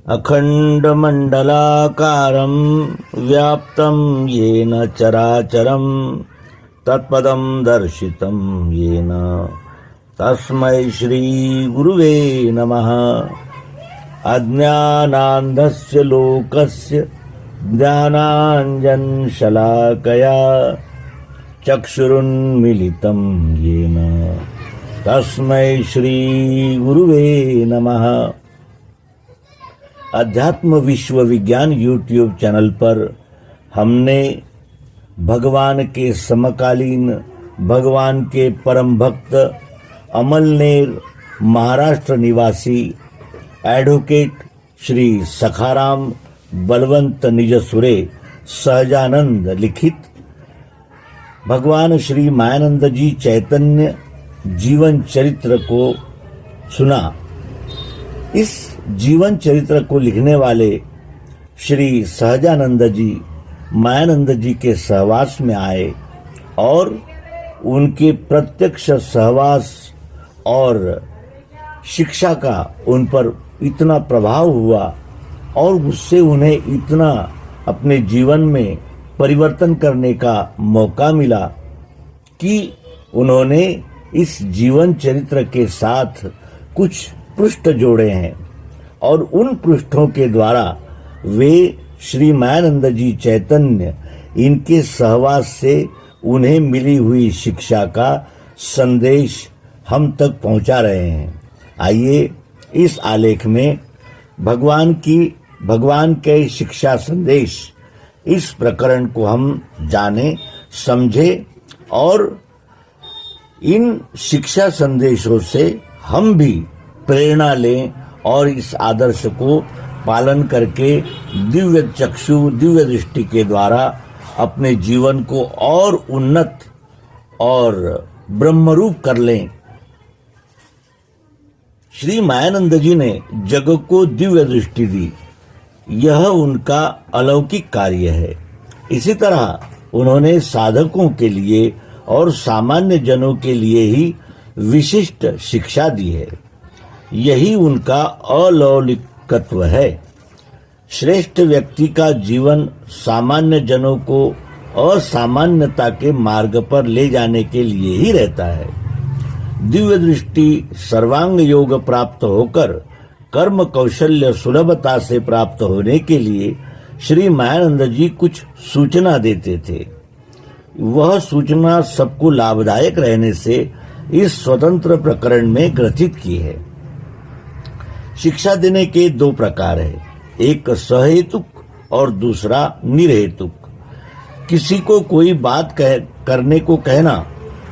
अखण्डमण्डलाकारं व्याप्तं येन चराचरं तत्पदं दर्शितं येन तस्मै श्रीगुरुवे नमः। अज्ञानान्धस्य लोकस्य ज्ञानाञ्जनशलाकया चक्षुरुन्मीलितं येन तस्मै श्रीगुरुवे नमः। अध्यात्म विश्व विज्ञान यूट्यूब चैनल पर हमने भगवान के समकालीन भगवान के परम भक्त अमलनेर महाराष्ट्र निवासी एडवोकेट श्री सखाराम बलवंत निजसुरे सहजानंद लिखित भगवान श्री मायानंद जी चैतन्य जीवन चरित्र को सुना। इस जीवन चरित्र को लिखने वाले श्री सहजानंद जी मायानंद जी के सहवास में आए और उनके प्रत्यक्ष सहवास और शिक्षा का उन पर इतना प्रभाव हुआ और उससे उन्हें इतना अपने जीवन में परिवर्तन करने का मौका मिला कि उन्होंने इस जीवन चरित्र के साथ कुछ पृष्ठ जोड़े हैं और उन पृष्ठों के द्वारा वे श्री मायानंद जी चैतन्य इनके सहवास से उन्हें मिली हुई शिक्षा का संदेश हम तक पहुंचा रहे हैं। आइए इस आलेख में भगवान के शिक्षा संदेश इस प्रकरण को हम जाने समझे और इन शिक्षा संदेशों से हम भी प्रेरणा लें और इस आदर्श को पालन करके दिव्य चक्षु दिव्य दृष्टि के द्वारा अपने जीवन को और उन्नत और ब्रह्मरूप कर लें। श्री मायानंद जी ने जग को दिव्य दृष्टि दी, यह उनका अलौकिक कार्य है। इसी तरह उन्होंने साधकों के लिए और सामान्य जनों के लिए ही विशिष्ट शिक्षा दी है। यही उनका अलौकिकत्व है। श्रेष्ठ व्यक्ति का जीवन सामान्य जनों को असामान्यता के मार्ग पर ले जाने के लिए ही रहता है। दिव्य दृष्टि सर्वांग योग प्राप्त होकर कर्म कौशल्य सुलभता से प्राप्त होने के लिए श्री मायानंद जी कुछ सूचना देते थे। वह सूचना सबको लाभदायक रहने से इस स्वतंत्र प्रकरण में ग्रथित की है। शिक्षा देने के दो प्रकार है, एक सहेतुक और दूसरा निरहेतुक। किसी को कोई बात करने को कहना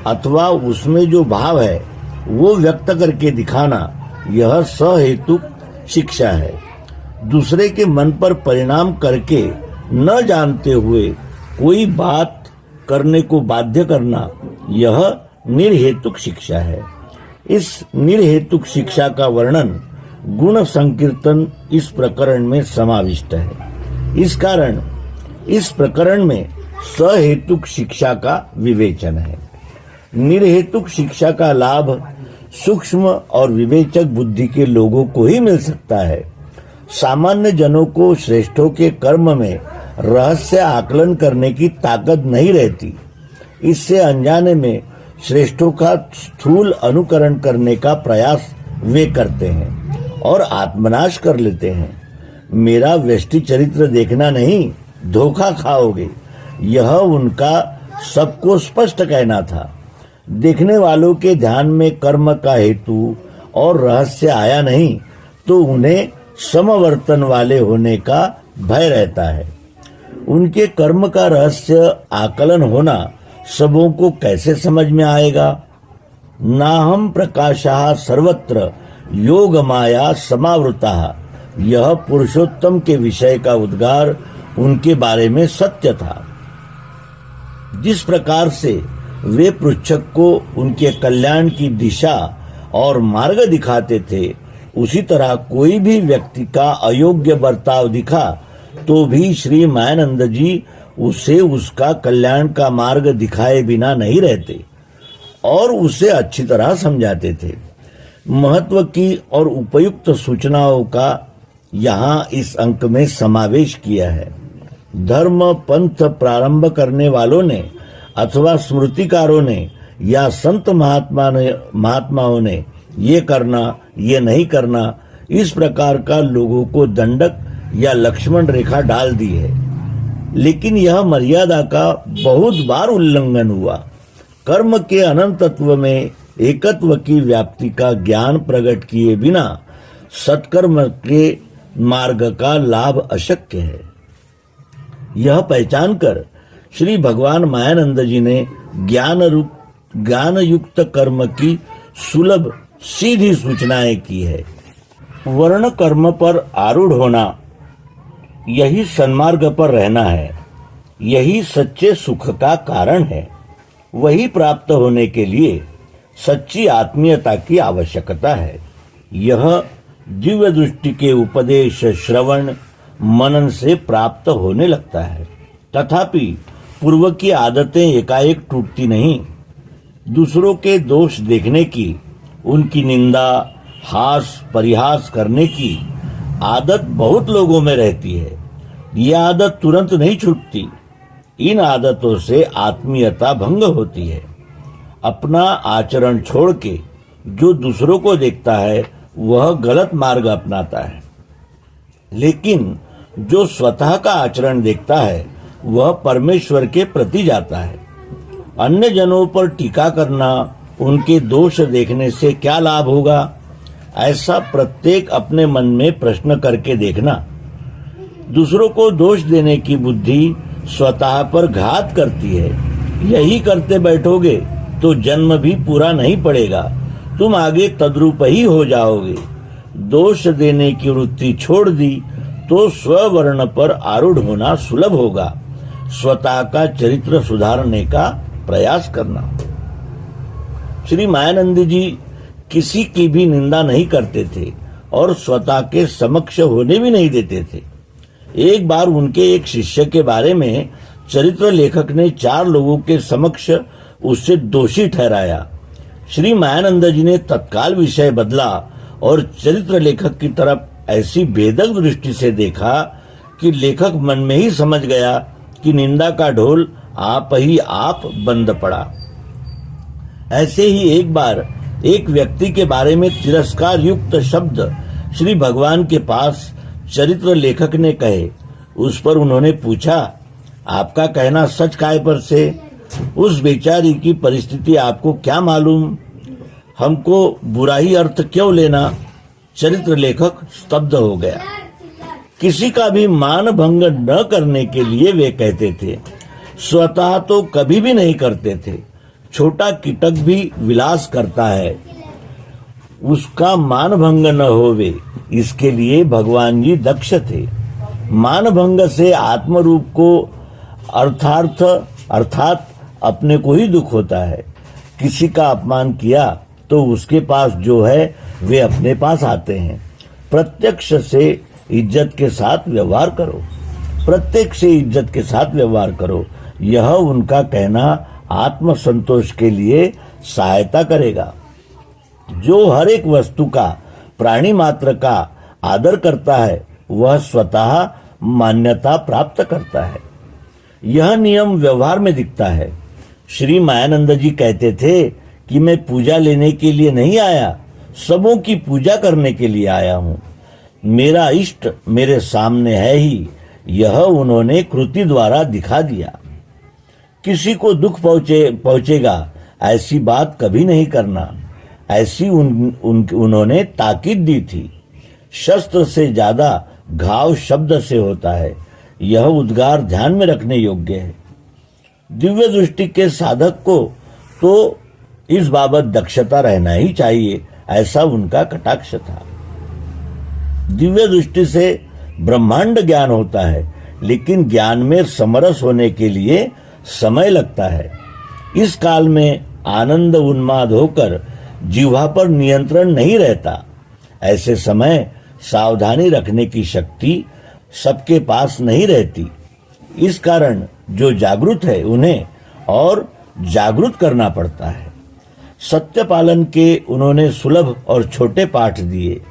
अथवा उसमें जो भाव है वो व्यक्त करके दिखाना, यह सहेतुक शिक्षा है। दूसरे के मन पर परिणाम करके न जानते हुए कोई बात करने को बाध्य करना, यह निर्हेतुक शिक्षा है। इस निर्हेतुक शिक्षा का वर्णन गुण संकीर्तन इस प्रकरण में समाविष्ट है। इस कारण इस प्रकरण में सहेतुक शिक्षा का विवेचन है। निर्हेतुक शिक्षा का लाभ सूक्ष्म और विवेचक बुद्धि के लोगों को ही मिल सकता है। सामान्य जनों को श्रेष्ठों के कर्म में रहस्य आकलन करने की ताकत नहीं रहती। इससे अनजाने में श्रेष्ठों का स्थूल अनुकरण करने का प्रयास वे करते हैं और आत्मनाश कर लेते हैं। मेरा व्यष्टि चरित्र देखना नहीं, धोखा खाओगे, यह उनका सबको स्पष्ट कहना था। देखने वालों के ध्यान में कर्म का हेतु और रहस्य आया नहीं तो उन्हें समवर्तन वाले होने का भय रहता है। उनके कर्म का रहस्य आकलन होना सबों को कैसे समझ में आएगा? नाहम प्रकाशः सर्वत्र योग माया समावृता, यह पुरुषोत्तम के विषय का उद्गार उनके बारे में सत्य था। जिस प्रकार से वे पृच्छक को उनके कल्याण की दिशा और मार्ग दिखाते थे, उसी तरह कोई भी व्यक्ति का अयोग्य बर्ताव दिखा तो भी श्री मायानंद जी उसे उसका कल्याण का मार्ग दिखाए बिना नहीं रहते और उसे अच्छी तरह समझाते थे। महत्व की और उपयुक्त सूचनाओं का यहाँ इस अंक में समावेश किया है। धर्म पंथ प्रारंभ करने वालों ने अथवा स्मृतिकारों ने या संत महात्माओं ने ये करना ये नहीं करना इस प्रकार का लोगों को दंडक या लक्ष्मण रेखा डाल दी है, लेकिन यह मर्यादा का बहुत बार उल्लंघन हुआ। कर्म के अनंतत्व में एकत्व की व्याप्ति का ज्ञान प्रकट किए बिना सत्कर्म के मार्ग का लाभ अशक्य है। यह पहचान कर श्री भगवान मायानंद जी ने ज्ञान युक्त कर्म की सुलभ सीधी सूचनाएं की है। वर्ण कर्म पर आरूढ़ होना, यही सन्मार्ग पर रहना है, यही सच्चे सुख का कारण है। वही प्राप्त होने के लिए सच्ची आत्मीयता की आवश्यकता है। यह दिव्य दृष्टि के उपदेश श्रवण मनन से प्राप्त होने लगता है। तथापि पूर्व की आदतें एकाएक टूटती नहीं। दूसरों के दोष देखने की, उनकी निंदा हास परिहास करने की आदत बहुत लोगों में रहती है। यह आदत तुरंत नहीं छूटती। इन आदतों से आत्मीयता भंग होती है। अपना आचरण छोड़ के जो दूसरों को देखता है वह गलत मार्ग अपनाता है, लेकिन जो स्वतः का आचरण देखता है वह परमेश्वर के प्रति जाता है। अन्य जनों पर टीका करना, उनके दोष देखने से क्या लाभ होगा, ऐसा प्रत्येक अपने मन में प्रश्न करके देखना। दूसरों को दोष देने की बुद्धि स्वतः पर घात करती है। यही करते बैठोगे तो जन्म भी पूरा नहीं पड़ेगा, तुम आगे तद्रूप ही हो जाओगे। दोष देने की वृत्ति छोड़ दी तो स्ववर्ण पर आरूढ़ होना सुलभ होगा। स्वतः का चरित्र सुधारने का प्रयास करना। श्री मायानंद जी किसी की भी निंदा नहीं करते थे और स्वतः के समक्ष होने भी नहीं देते थे। एक बार उनके एक शिष्य के बारे में चरित्र लेखक ने 4 लोगों के समक्ष उससे दोषी ठहराया। श्री मायानंद जी ने तत्काल विषय बदला और चरित्र लेखक की तरफ ऐसी बेदक दृष्टि से देखा कि लेखक मन में ही समझ गया कि निंदा का ढोल आप ही आप बंद पड़ा। ऐसे ही एक बार एक व्यक्ति के बारे में तिरस्कार युक्त शब्द श्री भगवान के पास चरित्र लेखक ने कहे। उस पर उन्होंने पूछा, आपका कहना सच काय पर से? उस बेचारी की परिस्थिति आपको क्या मालूम? हमको बुरा ही अर्थ क्यों लेना? चरित्र लेखक स्तब्ध हो गया। किसी का भी मान भंग न करने के लिए वे कहते थे, स्वतः तो कभी भी नहीं करते थे। छोटा कीटक भी विलास करता है, उसका मान भंग न होवे, इसके लिए भगवान जी दक्ष थे। मान भंग से आत्मरूप को अर्थात अपने को ही दुख होता है। किसी का अपमान किया तो उसके पास जो है वे अपने पास आते हैं। प्रत्यक्ष से इज्जत के साथ व्यवहार करो, प्रत्येक से इज्जत के साथ व्यवहार करो। यह उनका कहना आत्म संतोष के लिए सहायता करेगा। जो हर एक वस्तु का, प्राणी मात्र का आदर करता है वह स्वतः मान्यता प्राप्त करता है। यह नियम व्यवहार में दिखता है। श्री मायानंद जी कहते थे कि मैं पूजा लेने के लिए नहीं आया, सबों की पूजा करने के लिए आया हूँ। मेरा इष्ट मेरे सामने है ही, यह उन्होंने कृति द्वारा दिखा दिया। किसी को दुख पहुंचेगा ऐसी बात कभी नहीं करना, ऐसी उन्होंने ताकीद दी थी। शस्त्र से ज्यादा घाव शब्द से होता है, यह उद्गार ध्यान में रखने योग्य है। दिव्य दृष्टि के साधक को तो इस बाबत दक्षता रहना ही चाहिए, ऐसा उनका कटाक्ष था। दिव्य दृष्टि से ब्रह्मांड ज्ञान होता है, लेकिन ज्ञान में समरस होने के लिए समय लगता है। इस काल में आनंद उन्माद होकर जिह्वा पर नियंत्रण नहीं रहता। ऐसे समय सावधानी रखने की शक्ति सबके पास नहीं रहती। इस कारण जो जागृत है उन्हें और जागृत करना पड़ता है। सत्य पालन के उन्होंने सुलभ और छोटे पाठ दिए।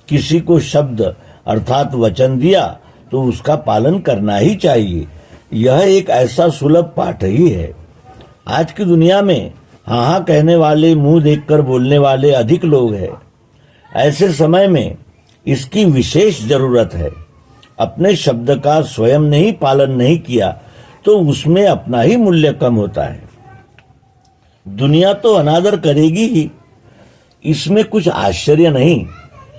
किसी को शब्द अर्थात वचन दिया तो उसका पालन करना ही चाहिए। यह एक ऐसा सुलभ पाठ ही है। आज की दुनिया में हाँ हाँ कहने वाले, मुंह देखकर बोलने वाले अधिक लोग हैं। ऐसे समय में इसकी विशेष जरूरत है। अपने शब्द का स्वयं नहीं पालन नहीं किया तो उसमें अपना ही मूल्य कम होता है। दुनिया तो अनादर करेगी ही, इसमें कुछ आश्चर्य नहीं।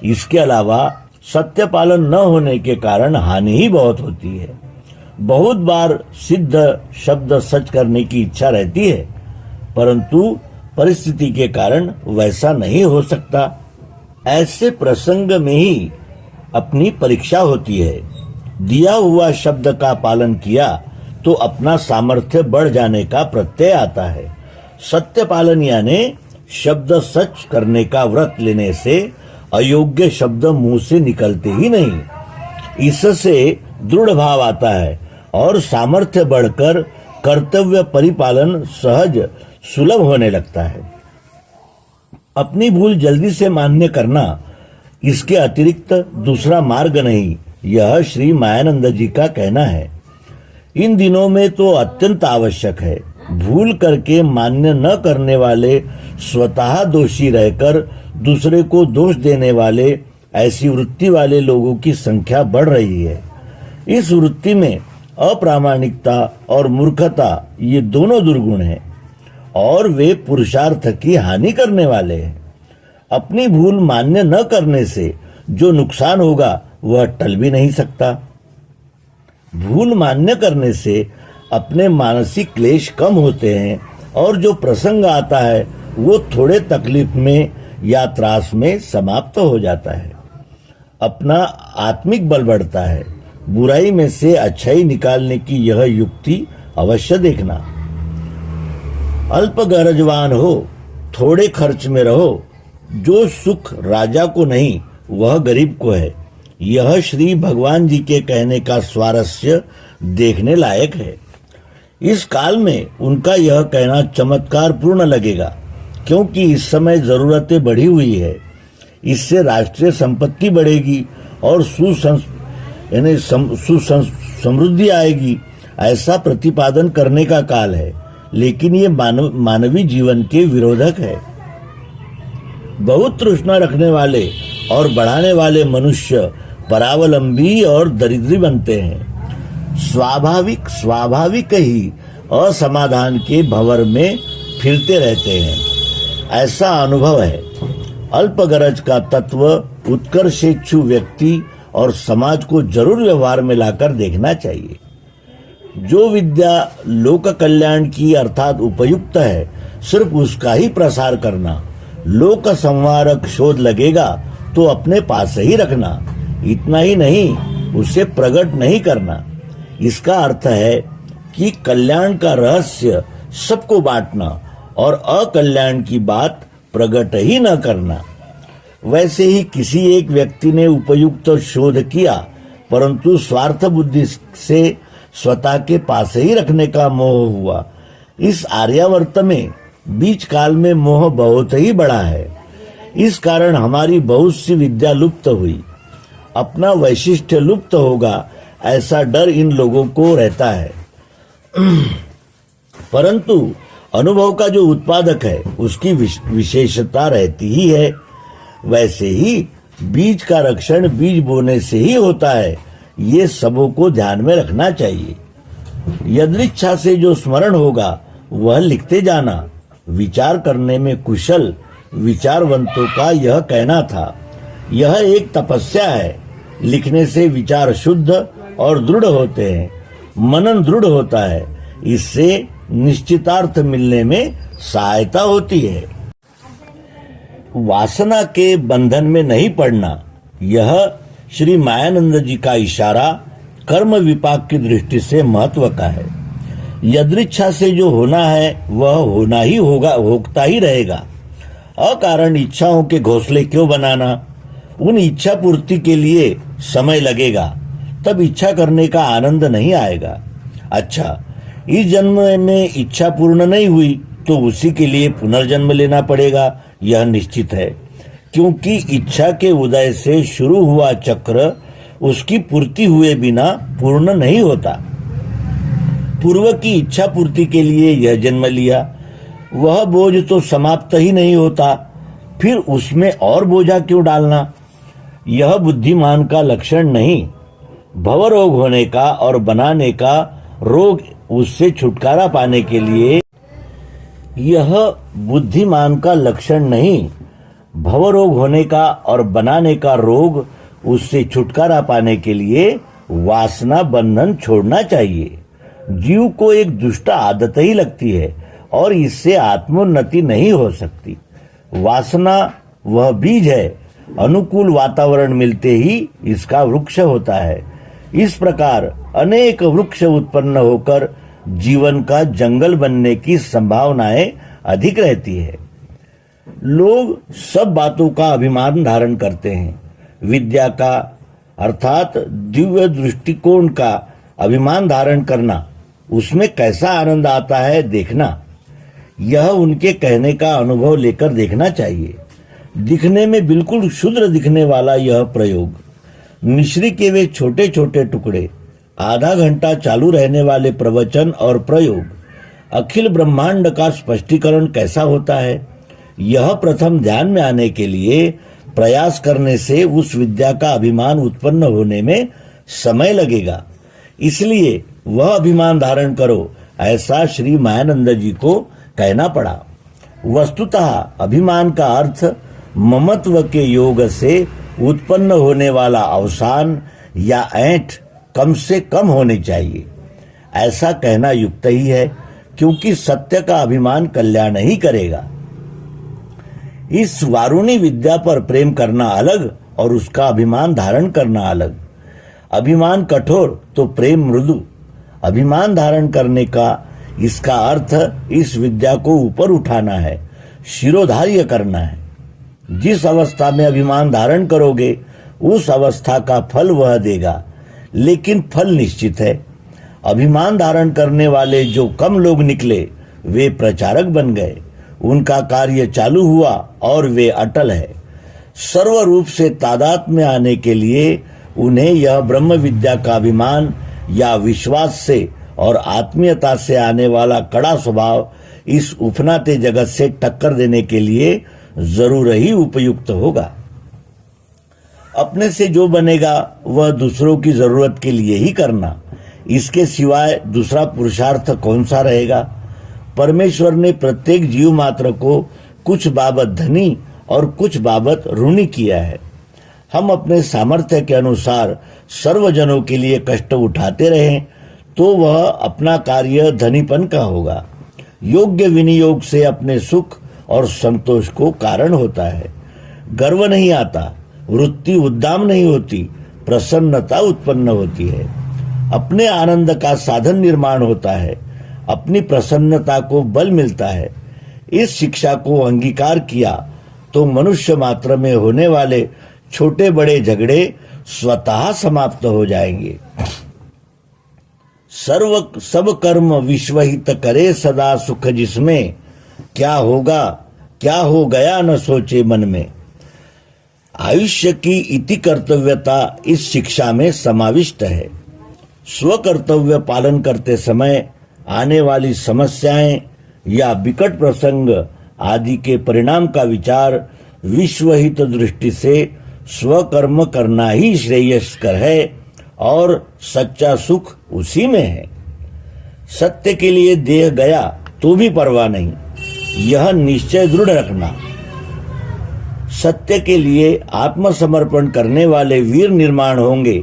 इसके अलावा सत्य पालन न होने के कारण हानि ही बहुत होती है। बहुत बार सिद्ध शब्द सच करने की इच्छा रहती है, परंतु परिस्थिति के कारण वैसा नहीं हो सकता। ऐसे प्रसंग में ही अपनी परीक्षा होती है। दिया हुआ शब्द का पालन किया तो अपना सामर्थ्य बढ़ जाने का प्रत्यय आता है। सत्य पालन यानी शब्द सच करने का व्रत लेने से अयोग्य शब्द मुंह से निकलते ही नहीं। इससे दृढ़ भाव आता है और सामर्थ्य बढ़कर कर्तव्य परिपालन सहज सुलभ होने लगता है। अपनी भूल जल्दी से मान्य करना, इसके अतिरिक्त दूसरा मार्ग नहीं, यह श्री मायानंद जी का कहना है। इन दिनों में तो अत्यंत आवश्यक है। भूल करके मान्य न करने वाले स्वतः दोषी रहकर दूसरे को दोष देने वाले, ऐसी वृत्ति वाले लोगों की संख्या बढ़ रही है। इस वृत्ति में अप्रामाणिकता और मूर्खता ये दोनों दुर्गुण हैं और वे पुरुषार्थ की हानि करने वाले हैं। अपनी भूल मान्य न करने से जो नुकसान होगा वह टल भी नहीं सकता। भूल मान्य करने से अपने मानसिक क्लेश कम होते हैं और जो प्रसंग आता है वो थोड़े तकलीफ में या त्रास में समाप्त हो जाता है। अपना आत्मिक बल बढ़ता है। बुराई में से अच्छाई निकालने की यह युक्ति अवश्य देखना। अल्प गरजवान हो, थोड़े खर्च में रहो। जो सुख राजा को नहीं वह गरीब को है। यह श्री भगवान जी के कहने का स्वारस्य देखने लायक है। इस काल में उनका यह कहना चमत्कार पूर्ण लगेगा, क्योंकि इस समय जरूरतें बढ़ी हुई है। इससे राष्ट्रीय संपत्ति बढ़ेगी और समृद्धि आएगी, ऐसा प्रतिपादन करने का काल है। लेकिन ये मानवीय जीवन के विरोधक है। बहुत तृष्णा रखने वाले और बढ़ाने वाले मनुष्य परावलंबी और दरिद्री बनते हैं। स्वाभाविक ही असमाधान के भंवर में फिरते रहते हैं, ऐसा अनुभव है। अल्पगरज का तत्व उत्कर्षेच्छु व्यक्ति और समाज को जरूर व्यवहार में लाकर देखना चाहिए। जो विद्या लोक कल्याण की अर्थात उपयुक्त है, सिर्फ उसका ही प्रसार करना। लोक संवारक शोध लगेगा तो अपने पास ही रखना। इतना ही नहीं, उसे प्रकट नहीं करना। इसका अर्थ है कि कल्याण का रहस्य सबको बांटना और अकल्याण की बात प्रकट ही न करना। वैसे ही किसी एक व्यक्ति ने उपयुक्त शोध किया, परंतु स्वार्थ बुद्धि से स्वतः के पास ही रखने का मोह हुआ। इस आर्यावर्त में बीच काल में मोह बहुत ही बड़ा है। इस कारण हमारी बहुत सी विद्या लुप्त हुई। अपना वैशिष्ट्य लुप्त होगा, ऐसा डर इन लोगों को रहता है। परंतु अनुभव का जो उत्पादक है उसकी विशेषता रहती ही है। वैसे ही बीज का रक्षण बीज बोने से ही होता है। ये सबों को ध्यान में रखना चाहिए। यदृच्छा से जो स्मरण होगा वह लिखते जाना। विचार करने में कुशल विचारवंतों का यह कहना था। यह एक तपस्या है। लिखने से विचार शुद्ध और दृढ़ होते हैं, मनन दृढ़ होता है। इससे निश्चितार्थ मिलने में सहायता होती है। वासना के बंधन में नहीं पड़ना, यह श्री मायानंद जी का इशारा कर्म विपाक की दृष्टि से महत्व का है। यदृच्छा से जो होना है वह होना ही होगा, होता ही रहेगा। अकारण इच्छाओं के घोंसले क्यों बनाना? उन इच्छा पूर्ति के लिए समय लगेगा, तब इच्छा करने का आनंद नहीं आएगा। अच्छा, इस जन्म में इच्छा पूर्ण नहीं हुई तो उसी के लिए पुनर्जन्म लेना पड़ेगा, यह निश्चित है। क्योंकि इच्छा के उदय से शुरू हुआ चक्र उसकी पूर्ति हुए बिना पूर्ण नहीं होता। पूर्व की इच्छा पूर्ति के लिए यह जन्म लिया, वह बोझ तो समाप्त ही नहीं होता, फिर उसमें और बोझा क्यों डालना? यह बुद्धिमान का लक्षण नहीं। भवरोग होने का और बनाने का रोग, उससे छुटकारा पाने के लिए यह बुद्धिमान का लक्षण नहीं। भवरोग होने का और बनाने का रोग, उससे छुटकारा पाने के लिए वासना बंधन छोड़ना चाहिए। जीव को एक दुष्ट आदत ही लगती है और इससे आत्मोन्नति नहीं हो सकती। वासना वह बीज है, अनुकूल वातावरण मिलते ही इसका वृक्ष होता है। इस प्रकार अनेक वृक्ष उत्पन्न होकर जीवन का जंगल बनने की संभावनाएं अधिक रहती है। लोग सब बातों का अभिमान धारण करते हैं। विद्या का अर्थात दिव्य दृष्टिकोण का अभिमान धारण करना, उसमें कैसा आनंद आता है देखना, यह उनके कहने का अनुभव लेकर देखना चाहिए। दिखने में बिल्कुल क्षुद्र दिखने वाला यह प्रयोग, मिश्री के वे छोटे छोटे टुकड़े, आधा घंटा चालू रहने वाले प्रवचन और प्रयोग, अखिल ब्रह्मांड का स्पष्टीकरण कैसा होता है, यह प्रथम ध्यान में आने के लिए प्रयास करने से उस विद्या का अभिमान उत्पन्न होने में समय लगेगा। इसलिए वह अभिमान धारण करो, ऐसा श्री मायानंद जी को कहना पड़ा। वस्तुतः अभिमान का अर्थ ममत्व के योग से उत्पन्न होने वाला अवसान या ऐंठ कम से कम होनी चाहिए। ऐसा कहना युक्त ही है, क्योंकि सत्य का अभिमान कल्याण ही करेगा। इस वारुणी विद्या पर प्रेम करना अलग और उसका अभिमान धारण करना अलग। अभिमान कठोर तो प्रेम मृदु। अभिमान धारण करने का इसका अर्थ इस विद्या को ऊपर उठाना है, शिरोधार्य करना है। जिस अवस्था में अभिमान धारण करोगे उस अवस्था का फल वह देगा, लेकिन फल निश्चित है। अभिमान धारण करने वाले जो कम लोग निकले वे प्रचारक बन गए, उनका कार्य चालू हुआ और वे अटल है। सर्व रूप से तादाद में आने के लिए उन्हें यह ब्रह्म विद्या का अभिमान या विश्वास से और आत्मीयता से आने वाला कड़ा स्वभाव इस उफनाते जगत से टक्कर देने के लिए जरूर ही उपयुक्त होगा। अपने से जो बनेगा वह दूसरों की जरूरत के लिए ही करना, इसके सिवाय दूसरा पुरुषार्थ कौन सा रहेगा। परमेश्वर ने प्रत्येक जीव मात्र को कुछ बाबत धनी और कुछ बाबत ऋणी किया है। हम अपने सामर्थ्य के अनुसार सर्वजनों के लिए कष्ट उठाते रहें तो वह अपना कार्य धनीपन का होगा। योग्य विनियोग से अपने सुख और संतोष को कारण होता है। गर्व नहीं आता, वृत्ति उद्दाम नहीं होती, प्रसन्नता उत्पन्न होती है। अपने आनंद का साधन निर्माण होता है, अपनी प्रसन्नता को बल मिलता है। इस शिक्षा को अंगीकार किया तो मनुष्य मात्र में होने वाले छोटे बड़े झगड़े स्वतः समाप्त हो जाएंगे। सब कर्म विश्वहित करे सदा सुख जिसमें, क्या होगा क्या हो गया न सोचे मन में। आयुष्य की इति कर्तव्यता इस शिक्षा में समाविष्ट है। स्व कर्तव्य पालन करते समय आने वाली समस्याएं या विकट प्रसंग आदि के परिणाम का विचार विश्वहित दृष्टि से स्वकर्म करना ही श्रेयस्कर है और सच्चा सुख उसी में है। सत्य के लिए देह गया तो भी परवाह नहीं, यह निश्चय दृढ़ रखना। सत्य के लिए आत्मसमर्पण करने वाले वीर निर्माण होंगे,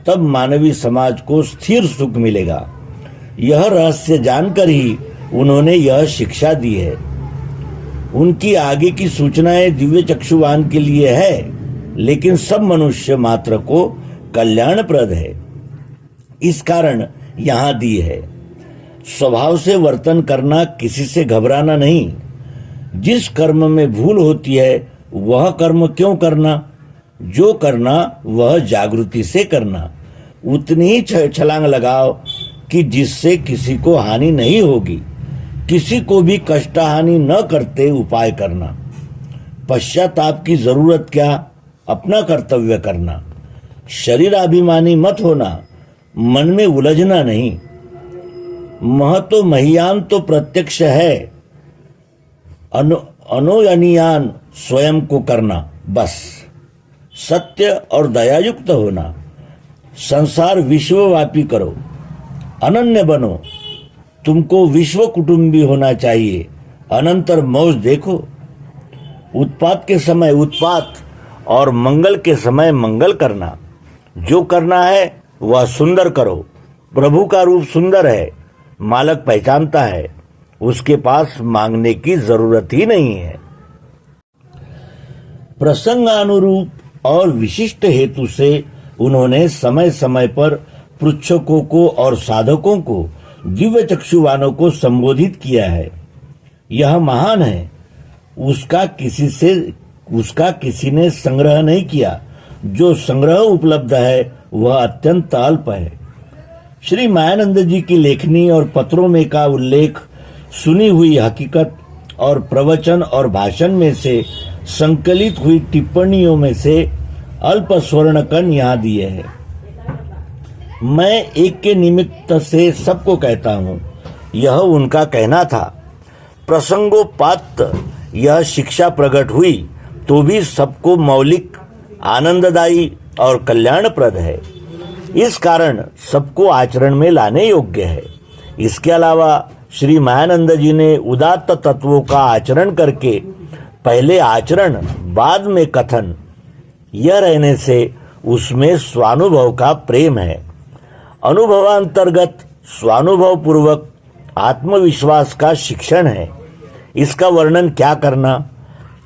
तब मानवीय समाज को स्थिर सुख मिलेगा। यह रहस्य जानकर ही उन्होंने यह शिक्षा दी है। उनकी आगे की सूचनाएं दिव्य चक्षुवान के लिए है, लेकिन सब मनुष्य मात्र को कल्याणप्रद है, इस कारण यहां दी है। स्वभाव से वर्तन करना, किसी से घबराना नहीं। जिस कर्म में भूल होती है वह कर्म क्यों करना, जो करना वह जागृति से करना। उतनी ही छलांग लगाओ कि जिससे किसी को हानि नहीं होगी। किसी को भी कष्ट हानि न करते उपाय करना। पश्चाताप की जरूरत क्या, अपना कर्तव्य करना। शरीराभिमानी मत होना, मन में उलझना नहीं। महतो महियान तो प्रत्यक्ष है, अनुयानियान स्वयं को करना बस। सत्य और दयायुक्त होना, संसार विश्वव्यापी करो, अनन्य बनो। तुमको विश्व कुटुंबी होना चाहिए, अनंतर मौज देखो। उत्पात के समय उत्पात और मंगल के समय मंगल करना। जो करना है वह सुंदर करो। प्रभु का रूप सुंदर है, मालक पहचानता है, उसके पास मांगने की जरूरत ही नहीं है। प्रसंगानुरूप और विशिष्ट हेतु से उन्होंने समय समय पर पृच्छकों को और साधकों को, दिव्य चक्षुवानों को संबोधित किया है। यह महान है, उसका किसी ने संग्रह नहीं किया। जो संग्रह उपलब्ध है वह अत्यंत अल्प है। श्री मायानंद जी की लेखनी और पत्रों में का उल्लेख, सुनी हुई हकीकत और प्रवचन और भाषण में से संकलित हुई टिप्पणियों में से अल्प स्वर्ण कण यहाँ दिए हैं। मैं एक के निमित्त से सबको कहता हूँ, यह उनका कहना था। प्रसंगोपात यह शिक्षा प्रकट हुई तो भी सबको मौलिक, आनंददायी और कल्याणप्रद है। इस कारण सबको आचरण में लाने योग्य है। इसके अलावा श्री मायानंद जी ने उदात्त तत्वों का आचरण करके पहले आचरण बाद में कथन, यह रहने से उसमें स्वानुभव का प्रेम है। अनुभवांतर्गत स्वानुभव पूर्वक आत्मविश्वास का शिक्षण है। इसका वर्णन क्या करना।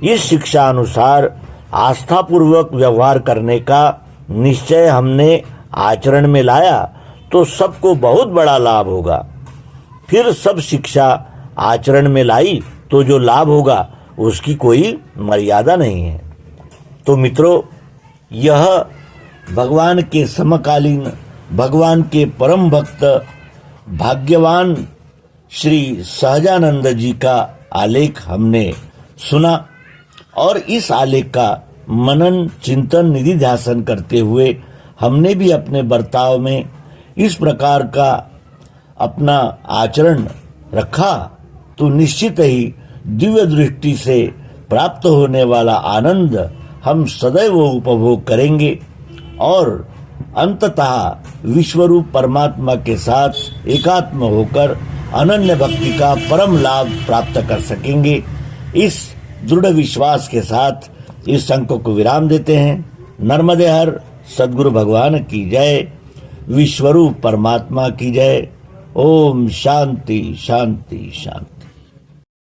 इस शिक्षा अनुसार आस्थापूर्वक व्यवहार करने का निश्चय हमने आचरण में लाया तो सबको बहुत बड़ा लाभ होगा। फिर सब शिक्षा आचरण में लाई तो जो लाभ होगा उसकी कोई मर्यादा नहीं है। तो मित्रों, यह भगवान के समकालीन, भगवान के परम भक्त भाग्यवान श्री सहजानंद जी का आलेख हमने सुना और इस आलेख का मनन, चिंतन, निधि ध्यासन करते हुए हमने भी अपने बर्ताव में इस प्रकार का अपना आचरण रखा तो निश्चित ही दिव्य दृष्टि से प्राप्त होने वाला आनंद हम सदैव उपभोग करेंगे और अंततः विश्वरूप परमात्मा के साथ एकात्म होकर अनन्य भक्ति का परम लाभ प्राप्त कर सकेंगे। इस दृढ़ विश्वास के साथ इस अंक को विराम देते हैं। नर्मदे हर सद्गुरु भगवान की जय, विश्वरूप परमात्मा की जय। ओम शांति शांति शांति।